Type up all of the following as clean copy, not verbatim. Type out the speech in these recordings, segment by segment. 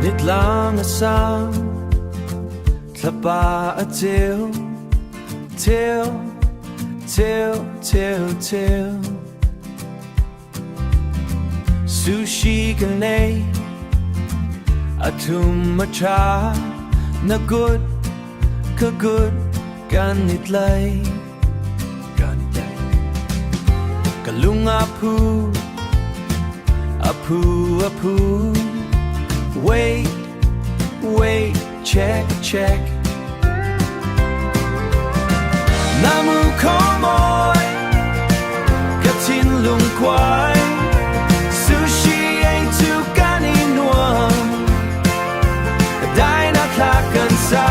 Nit lang asang tlapa a till Sushi ganay atum macha na good ka good ganitlay kalung apu wait check namu komoy katin lung kwai sushi ain't too kaninwam dai na klakan sa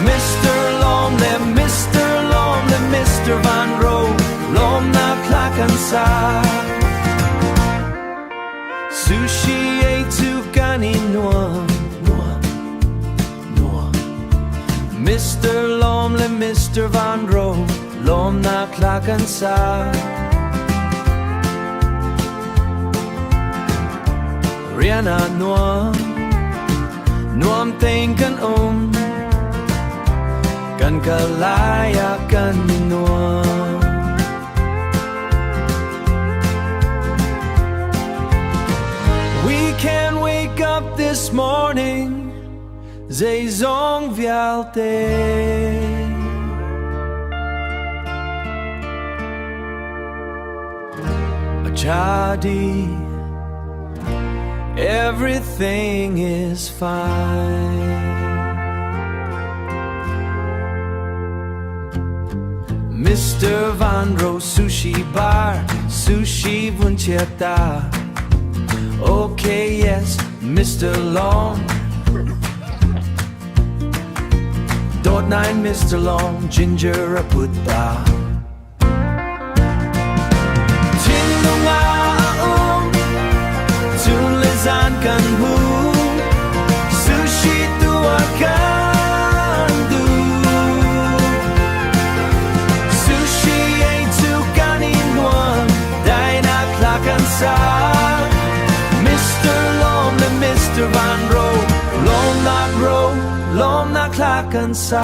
Mr. Lawm le Mr. Van Lawm na klakan sa sushi ain't too kaninwam Mr. Lawm le Mr. Van Lawm na klakan sa Rihanna Nuam tingkan kan kalaya kan Nuam We can wake up this morning Zay zong vialte Jadi everything is fine Mr. Van sushi bar Sushi vuncheta Okay, yes, Mr. Lawm Dot 9 Mr. Lawm Ginger a putta Tinunga Tunlizan kan hu Sushi tua kan du Sushi ain't too kaninwan Dai na klakan sa Mr. Lawm le Mr. Van Lawm na klakan sa